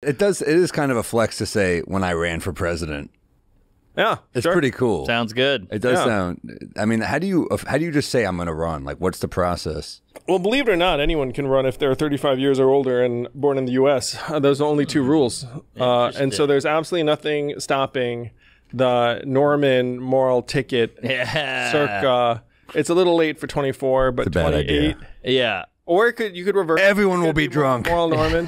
It is kind of a flex to say when I ran for president. Yeah, it's pretty cool. Sounds good. It does sound. I mean, how do you just say I'm going to run? Like, what's the process? Well, believe it or not, anyone can run if they're 35 years or older and born in the U.S. Those are only 2 rules, and so there's absolutely nothing stopping the Norman moral ticket. Circa. It's a little late for 24, but 28. Yeah. Or you could reverse. Everyone will be drunk. Moral Norman.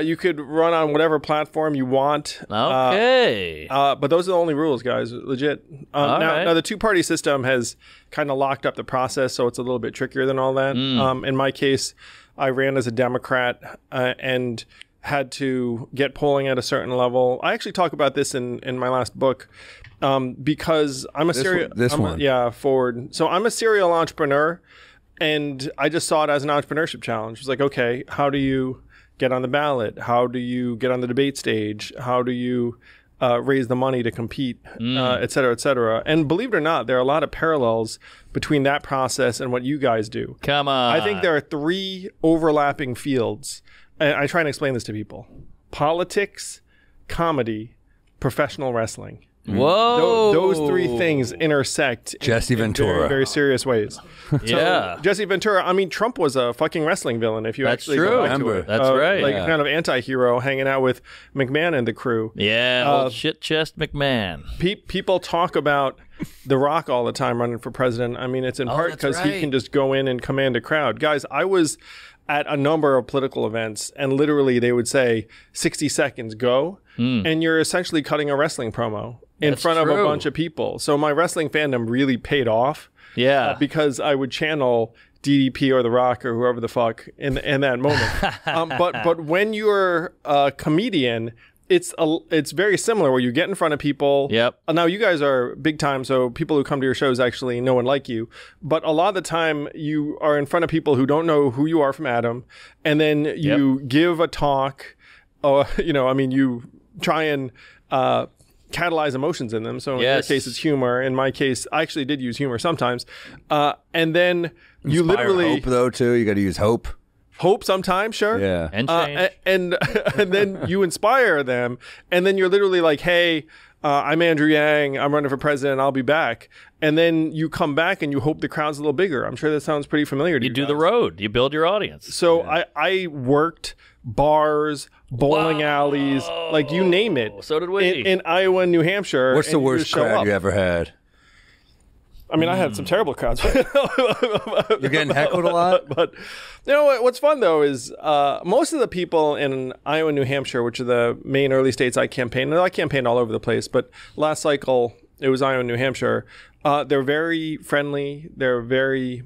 You could run on whatever platform you want. Okay. But those are the only rules, guys. Legit. Now, the 2-party system has kind of locked up the process, so it's a little bit trickier than all that. In my case, I ran as a Democrat and had to get polling at a certain level. I actually talk about this in my last book because I'm a serial... forward. So I'm a serial entrepreneur. And I just saw it as an entrepreneurship challenge. It was like, okay, how do you get on the ballot? How do you get on the debate stage? How do you raise the money to compete, et cetera, et cetera? And believe it or not, there are a lot of parallels between that process and what you guys do. Come on. I think there are 3 overlapping fields. And I try and explain this to people. Politics, comedy, professional wrestling. Whoa! Those 3 things intersect Jesse Ventura. In very, very serious ways. So, Jesse Ventura. I mean, Trump was a fucking wrestling villain. If you That's actually true. go back to it. That's right. Like kind of anti-hero, hanging out with McMahon and the crew. Yeah, old shit chest McMahon. People talk about The Rock all the time running for president. I mean, it's in part because he can just go in and command a crowd. Guys, I was at a number of political events, and literally they would say 60 seconds, go, and you're essentially cutting a wrestling promo in front of a bunch of people. So my wrestling fandom really paid off. Yeah. Because I would channel DDP or The Rock or whoever the fuck in that moment. But when you're a comedian, it's very similar where you get in front of people. Yep. Now you guys are big time, so people who come to your shows actually know and like you. But a lot of the time you are in front of people who don't know who you are from Adam, and then you give a talk. You try and catalyze emotions in them. So in your case, it's humor. In my case, I actually did use humor sometimes. And then you literally hope though too. You got to use hope. Hope sometimes, sure. Yeah. And change. And then you inspire them. And then you're literally like, hey, I'm Andrew Yang. I'm running for president. I'll be back. And then you come back and you hope the crowd's a little bigger. I'm sure that sounds pretty familiar to you. You do the road. You build your audience. So I worked bars, bowling alleys, like you name it. So did we. In Iowa and New Hampshire. What's the worst crowd you ever had? I mean, I had some terrible crowds. You're getting heckled a lot? But you know what's fun, though, is most of the people in Iowa and New Hampshire, which are the main early states I campaigned, and I campaigned all over the place, but last cycle, it was Iowa and New Hampshire. They're very friendly. They're very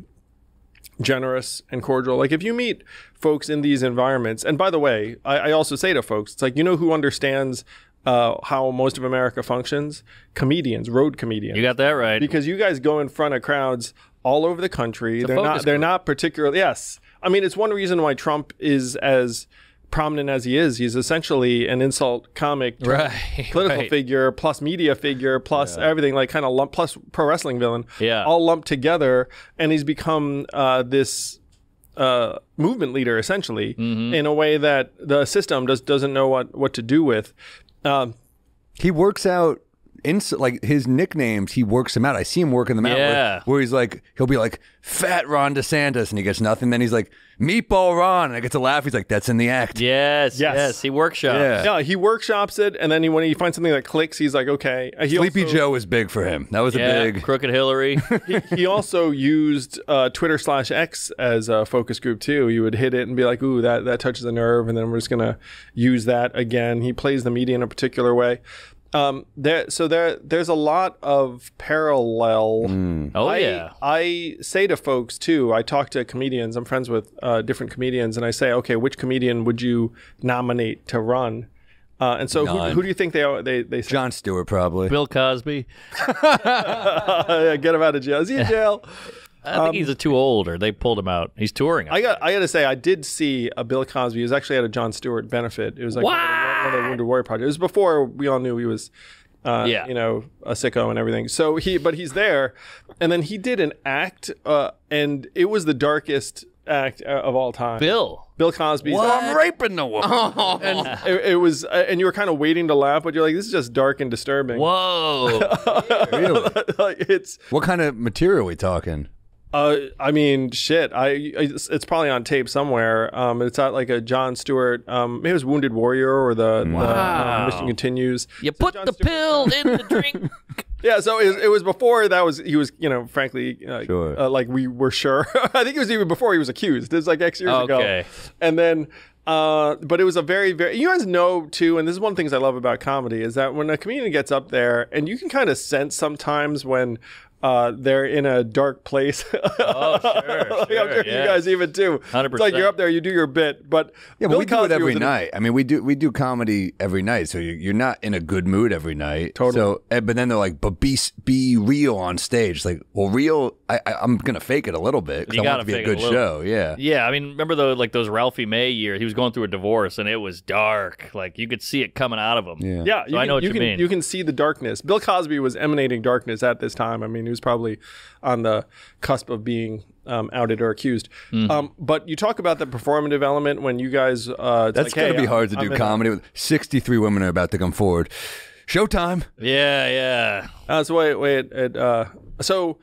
generous and cordial. Like if you meet folks in these environments, and by the way, I also say to folks, it's like, you know who understands how most of America functions? Comedians, road comedians. You got that right. Because you guys go in front of crowds all over the country. They're not particularly, yes. I mean, it's one reason why Trump is as prominent as he is. He's essentially an insult comic, political figure, plus media figure, plus everything, like kind of plus pro wrestling villain, all lumped together. And he's become this movement leader, essentially, in a way that the system doesn't know what to do with. He works out like his nicknames. He works them out. I see him working them out. Where he's like, he'll be like Fat Ron DeSantis, and he gets nothing. Then he's like Meatball Ron, and I get to laugh. He's like, that's in the act. Yes. He workshops. Yeah, he workshops it, and then when he finds something that clicks, he's like, okay. Sleepy Joe was big for him. That was a big. Crooked Hillary. he also used Twitter/X as a focus group too. You would hit it and be like, ooh, that touches a nerve, and then we're just gonna use that again. He plays the media in a particular way. There's a lot of parallel. I say to folks too, I talk to comedians, I'm friends with different comedians, and I say, okay, which comedian would you nominate to run? And so who do you think they say? Jon Stewart, probably. Bill Cosby. Get him out of jail. Is he in jail? I think he's too old, or they pulled him out. He's touring. I got to say, I did see a Bill Cosby. He was actually at a Jon Stewart benefit. It was like one of the Wounded Warrior Project. It was before we all knew he was, a sicko and everything. So but he's there, and then he did an act, and it was the darkest act of all time. Bill Cosby. I'm raping the woman. And it was, and you were kind of waiting to laugh, but you're like, this is just dark and disturbing. Whoa. Really? It's What kind of material are we talking? I mean, shit. It's probably on tape somewhere. It's at like a Jon Stewart. Maybe it was Wounded Warrior or the Mission Continues. You put the pill in the drink. Yeah, so it was before that was he was frankly Sure. like we were sure. I think it was even before he was accused. It was like X years ago. And then but it was a very, very, you guys know too, and this is one of the things I love about comedy is that when a comedian gets up there, and you can kind of sense sometimes when they're in a dark place. Oh, sure. I'm sure you guys even too. 100%. It's like you're up there, you do your bit, but Yeah, but Bill we do it Cosby every was night. I mean, we do comedy every night, so you're not in a good mood every night. Totally. So, but then they're like, but be real on stage. Like, well, real. I'm gonna fake it a little bit because I want it to be a good show. Yeah. Yeah, I mean, remember those Ralphie May years? He was going through a divorce, and it was dark. Like you could see it coming out of him. Yeah. So I know what you mean. You can see the darkness. Bill Cosby was emanating darkness at this time. I mean, he was probably on the cusp of being outed or accused. But you talk about the performative element when you guys. That's gonna be hard to do comedy with 63 women are about to come forward. Showtime. Yeah. So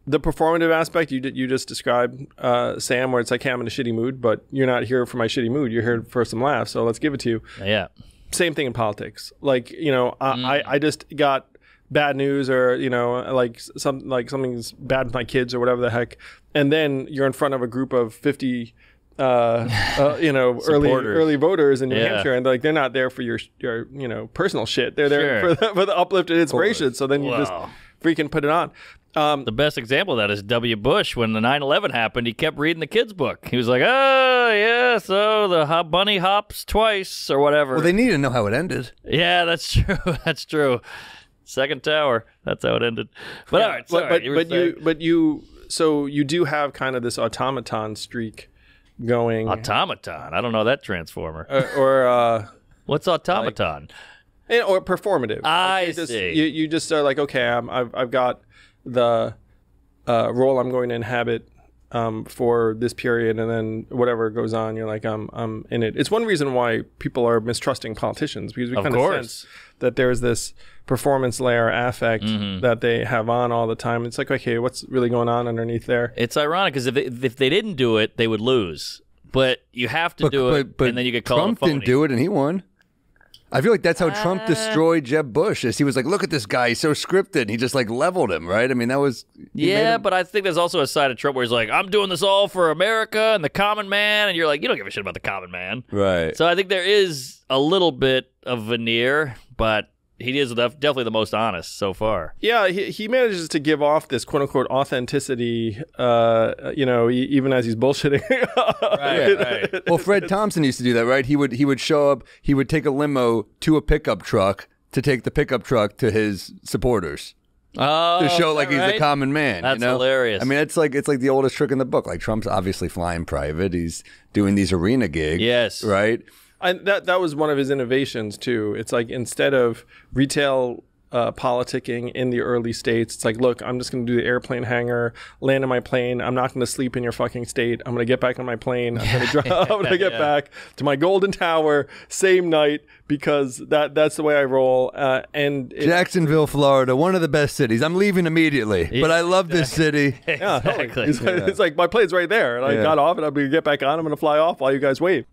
the performative aspect you just described, Sam, where it's like, hey, I'm in a shitty mood, but you're not here for my shitty mood. You're here for some laughs. So let's give it to you. Yeah. Same thing in politics. Like, I just got bad news or, like something's bad with my kids or whatever the heck. And then you're in front of a group of 50 early voters in New Hampshire, and they're not there for your personal shit. They're there for the uplift and inspiration. So then you just freaking put it on. The best example of that is W. Bush. When the 9/11 happened, he kept reading the kid's book. He was like, oh, yeah, so the bunny hops twice or whatever. Well, they need to know how it ended. Yeah, that's true. That's true. Second Tower. That's how it ended. But all right, sorry. So you do have kind of this automaton streak going. Automaton? I don't know that Transformer. What's automaton? Or performative. I see. You just are like, okay, I've got the role I'm going to inhabit for this period, and then whatever goes on, you're like, I'm in it. It's one reason why people are mistrusting politicians, because we kind of sense that there's this performance layer affect that they have on all the time. It's like, okay, what's really going on underneath there? It's ironic because if they didn't do it, they would lose. But you have to do it, and then you get called Trump a phony. didn't do it, and he won. I feel like that's how Trump destroyed Jeb Bush. He was like, look at this guy, he's so scripted. And he just like leveled him, right? I mean, that was... Yeah, but I think there's also a side of Trump where he's like, I'm doing this all for America and the common man. And you're like, you don't give a shit about the common man. Right. So I think there is a little bit of veneer, but he is definitely the most honest so far. Yeah, he manages to give off this quote-unquote authenticity, even as he's bullshitting. Right. Well, Fred Thompson used to do that, right? He would show up, he would take a limo to a pickup truck to take the pickup truck to his supporters. Oh, to show like he's right? a common man. That's hilarious. I mean, it's like the oldest trick in the book. Like Trump's obviously flying private. He's doing these arena gigs. Yes. Right? And that was one of his innovations too. It's like instead of retail politicking in the early states, it's like, look, I'm just going to do the airplane hangar, land in my plane. I'm not going to sleep in your fucking state. I'm going to get back on my plane. I'm going to get back to my golden tower same night, because that's the way I roll. Jacksonville, Florida, one of the best cities. I'm leaving immediately, but I love this city. Yeah, exactly. It's like my plane's right there, and I got off, and I'm going to get back on. I'm going to fly off while you guys wait.